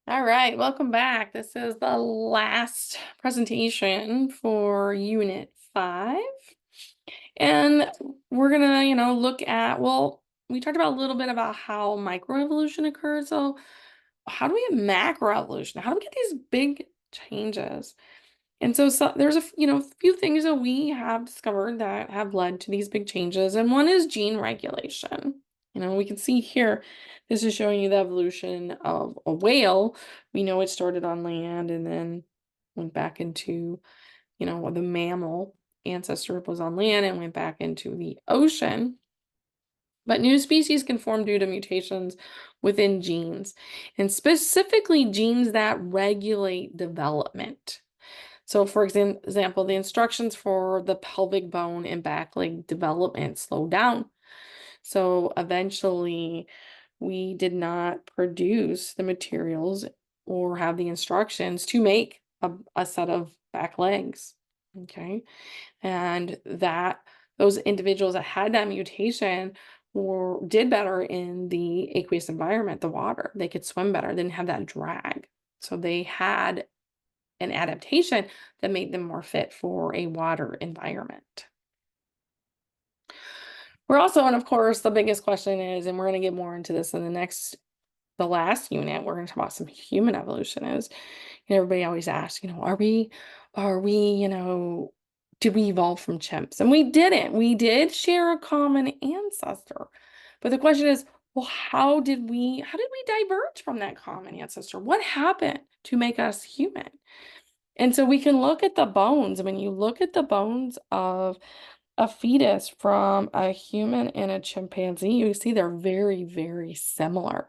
All right, welcome back. This is the last presentation for Unit 5. And we're gonna, look at, well, we talked about a little bit about how microevolution occurred. So how do we get macroevolution? How do we get these big changes? And so there's few things that we have discovered that have led to these big changes, and one is gene regulation. We can see here, this is showing you the evolution of a whale. We know it started on land and then went back into, the mammal ancestor was on land and went back into the ocean. But new species can form due to mutations within genes, and specifically genes that regulate development. So, for example, the instructions for the pelvic bone and back leg development slow down. So, eventually, we did not produce the materials or have the instructions to make a set of back legs. Okay. And those individuals that had that mutation or did better in the aqueous environment, the water. They could swim better, didn't have that drag. So they had an adaptation that made them more fit for a water environment. We're also, and of course, the biggest question is, and we're going to get more into this in the last unit, we're going to talk about some human evolution is, everybody always asks, did we evolve from chimps? And we didn't. We did share a common ancestor. But the question is, well, how did we diverge from that common ancestor? What happened to make us human? And so we can look at the bones. When you look at the bones of a fetus from a human and a chimpanzee, you see they're very, very similar.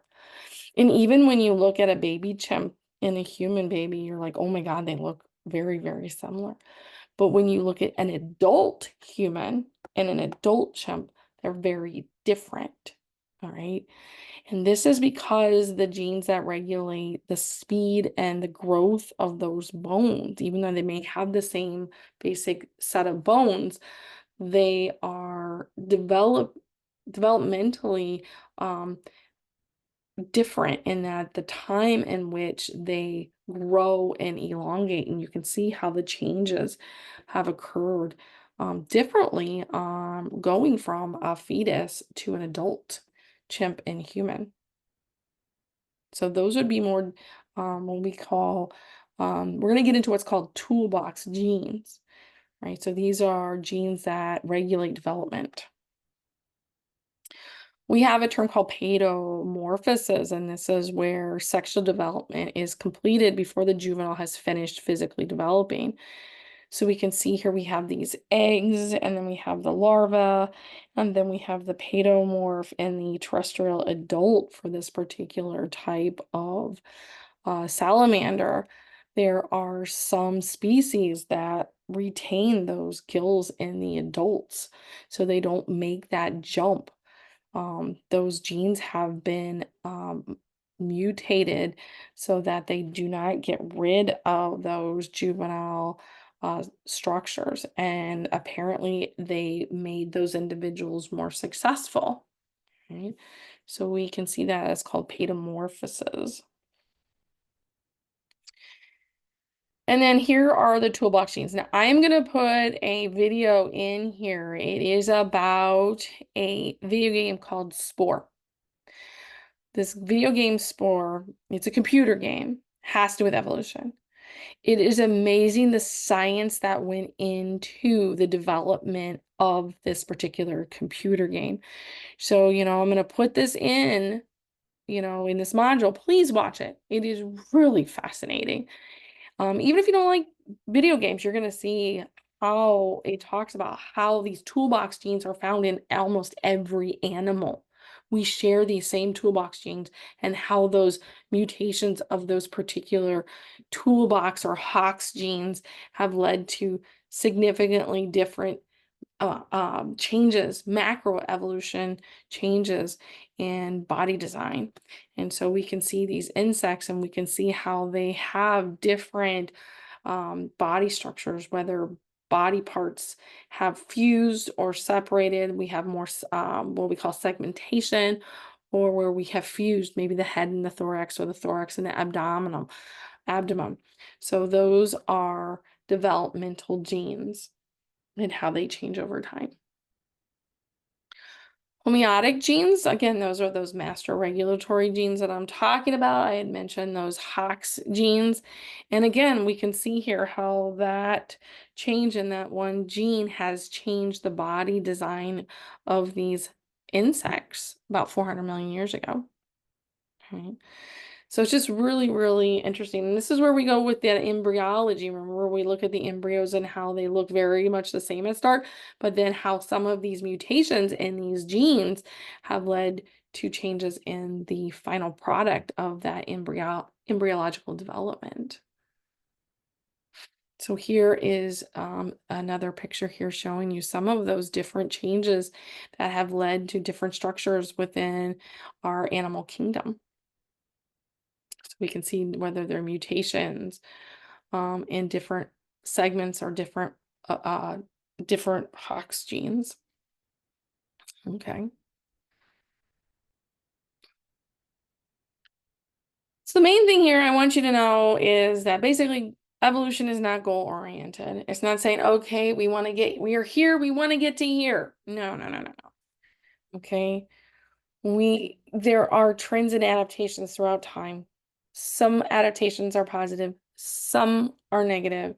And even when you look at a baby chimp and a human baby, you're like, oh my God, they look very, very similar. But when you look at an adult human and an adult chimp, they're very different. All right. And this is because the genes that regulate the speed and the growth of those bones, even though they may have the same basic set of bones, they are developmentally different in that the time in which they grow and elongate, and you can see how the changes have occurred differently, going from a fetus to an adult chimp and human. So those would be more what we call, we're going to get into what's called toolbox genes, right? So these are genes that regulate development. We have a term called paedomorphosis, and this is where sexual development is completed before the juvenile has finished physically developing. So we can see here we have these eggs, and then we have the larva, and then we have the paedomorph and the terrestrial adult for this particular type of salamander. There are some species that retain those gills in the adults, so they don't make that jump. Those genes have been mutated so that they do not get rid of those juvenile structures. And apparently, they made those individuals more successful. Right? So we can see that as called paedomorphosis. And then here are the toolbox genes. Now, I am going to put a video in here. It is about a video game called Spore. This video game Spore, it's a computer game, has to do with evolution. It is amazing the science that went into the development of this particular computer game. So, I'm going to put this in this module. Please watch it. It is really fascinating. Even if you don't like video games, you're going to see how it talks about how these toolbox genes are found in almost every animal. We share these same toolbox genes, and how those mutations of those particular toolbox or HOX genes have led to significantly different changes, macroevolution changes in body design. And so we can see these insects and we can see how they have different body structures, whether body parts have fused or separated. We have more what we call segmentation, or where we have fused maybe the head and the thorax or the thorax and the abdomen. So those are developmental genes and how they change over time. Homeotic genes, again, those are those master regulatory genes that I'm talking about. I had mentioned those Hox genes. And again, we can see here how that change in that one gene has changed the body design of these insects about 400 million years ago. Okay. So it's just really, really interesting. And this is where we go with that embryology. Remember, we look at the embryos and how they look very much the same at start, but then how some of these mutations in these genes have led to changes in the final product of that embryological development. So here is another picture here showing you some of those different changes that have led to different structures within our animal kingdom. So we can see whether they're mutations in different segments or different Hox genes. Okay. So the main thing here I want you to know is that basically evolution is not goal oriented. It's not saying, okay, we are here, we want to get to here. No, no, no, no, no. Okay. There are trends and adaptations throughout time. Some adaptations are positive, some are negative.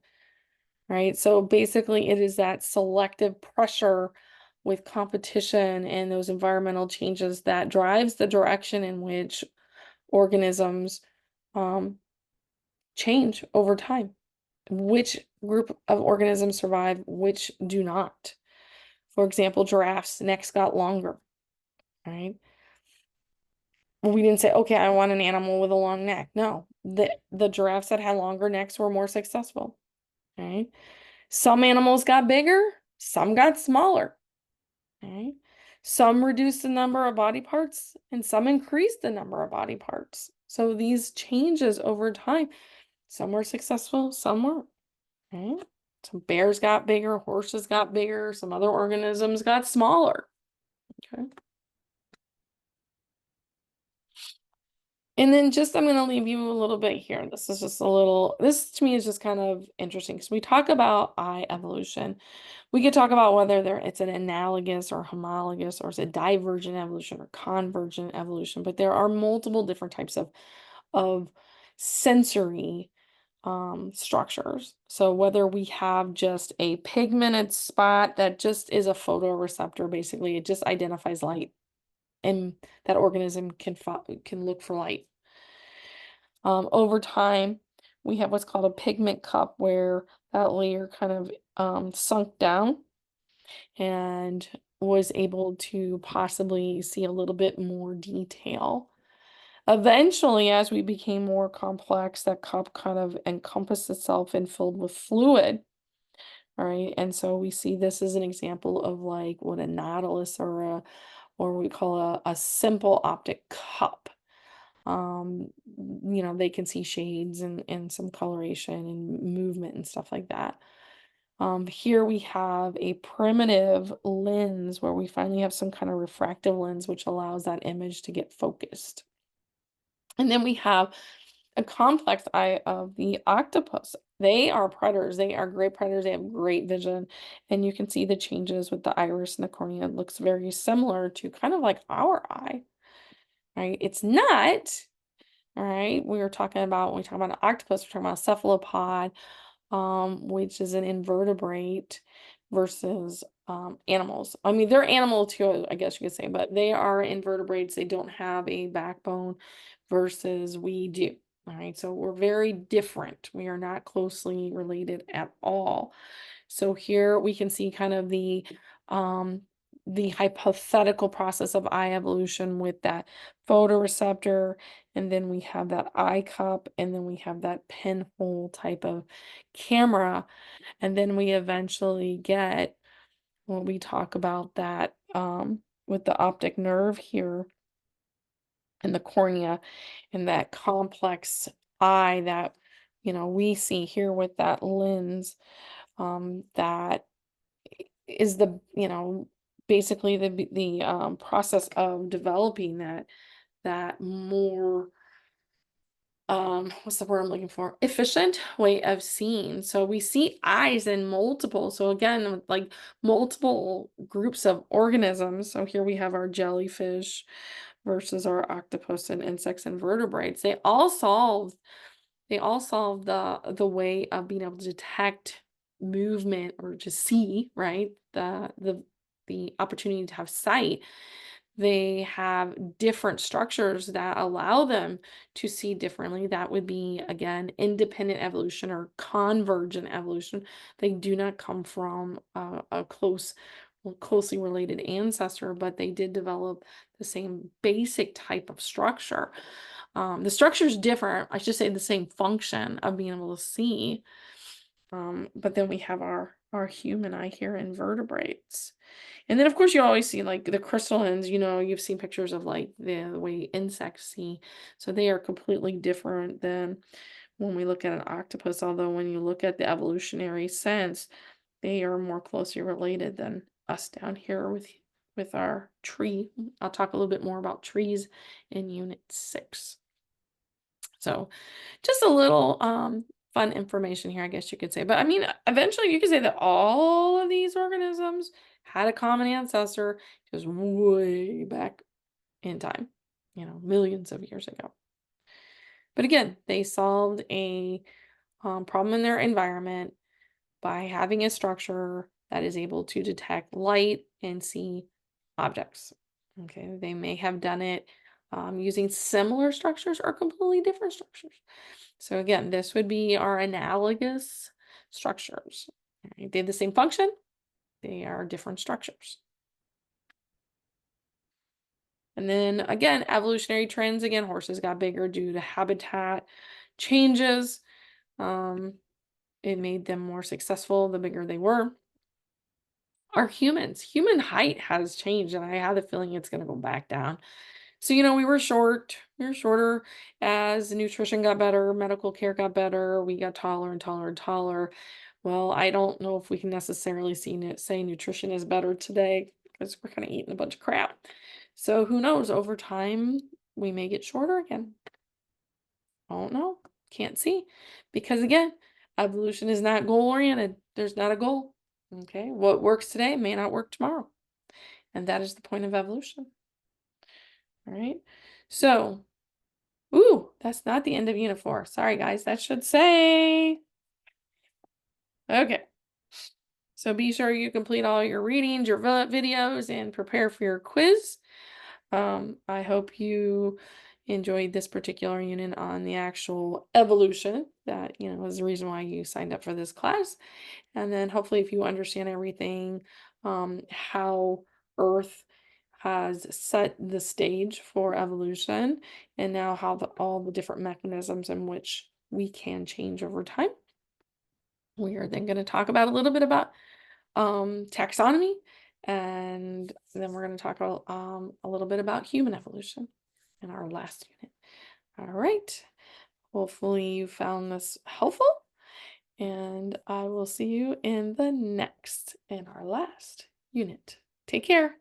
Right? So basically, it is that selective pressure with competition and those environmental changes that drives the direction in which organisms um, change over time. Which group of organisms survive, which do not. For example, giraffes' necks got longer, right? We didn't say, okay, I want an animal with a long neck. No, the giraffes that had longer necks were more successful, right? Some animals got bigger, some got smaller. Okay. Some reduced the number of body parts and some increased the number of body parts. So these changes over time, some were successful, some weren't. Okay. Some bears got bigger, horses got bigger, some other organisms got smaller. Okay. And then I'm going to leave you a little bit here. This to me is just kind of interesting because we talk about eye evolution. We could talk about whether it's an analogous or homologous or is it divergent evolution or convergent evolution, but there are multiple different types of sensory structures. So whether we have just a pigmented spot that just is a photoreceptor, basically, it just identifies light and that organism can look for light. Over time, we have what's called a pigment cup where that layer kind of sunk down and was able to possibly see a little bit more detail. Eventually, as we became more complex, that cup kind of encompassed itself and filled with fluid. All right. And so we see this as an example of like what a nautilus or we call a simple optic cup. They can see shades and some coloration and movement and stuff like that. Here we have a primitive lens where we finally have some kind of refractive lens, which allows that image to get focused. And then we have a complex eye of the octopus. They are predators. They are great predators. They have great vision. And you can see the changes with the iris and the cornea. It looks very similar to kind of like our eye, right? It's not, all right? When we talk about an octopus, we're talking about a cephalopod, which is an invertebrate versus animals. I mean, they're animal too, I guess you could say, but they are invertebrates. They don't have a backbone versus we do. All right, so we're very different. We are not closely related at all. So here we can see kind of the hypothetical process of eye evolution with that photoreceptor, and then we have that eye cup, and then we have that pinhole type of camera, and then we eventually get when we talk about that with the optic nerve here and the cornea and that complex eye that we see here with that lens that is the basically the process of developing that more what's the word I'm looking for? Efficient way of seeing. So we see eyes in multiple. So again, with like multiple groups of organisms. So here we have our jellyfish versus our octopus and insects and vertebrates. They all solve the way of being able to detect movement or to see, right? The opportunity to have sight. They have different structures that allow them to see differently. That would be, again, independent evolution or convergent evolution. They do not come from a closely related ancestor, but they did develop the same basic type of structure. The structure is different. I should say the same function of being able to see. But then we have our human eye here, invertebrates. And then of course you always see like the crystallines, you've seen pictures of like the way insects see. So they are completely different than when we look at an octopus, although when you look at the evolutionary sense, they are more closely related than us down here with our tree. I'll talk a little bit more about trees in unit 6. So just a little fun information here, I guess you could say. But I mean, eventually you could say that all of these organisms had a common ancestor just way back in time, millions of years ago. But again, they solved a problem in their environment by having a structure that is able to detect light and see objects. Okay, they may have done it using similar structures or completely different structures. So again, this would be our analogous structures. Right? They have the same function, they are different structures. And then again, evolutionary trends, again, horses got bigger due to habitat changes. It made them more successful the bigger they were. Our human height has changed, and I have a feeling it's going to go back down. So, we were shorter as nutrition got better, medical care got better, we got taller and taller and taller. Well, I don't know if we can necessarily say nutrition is better today because we're kind of eating a bunch of crap. So, who knows? Over time, we may get shorter again. I don't know. Can't see. Because again, evolution is not goal oriented. There's not a goal. Okay. What works today may not work tomorrow. And that is the point of evolution. All right. So, ooh, that's not the end of unit 4. Sorry, guys. That should say. Okay. So be sure you complete all your readings, your videos, and prepare for your quiz. I hope you enjoyed this particular unit on the actual evolution. That, is the reason why you signed up for this class. And then hopefully if you understand everything, how Earth has set the stage for evolution, and now how all the different mechanisms in which we can change over time. We are then going to talk about a little bit about taxonomy, and then we're going to talk a little bit about human evolution in our last unit. All right. Hopefully you found this helpful, and I will see you in our last unit. Take care.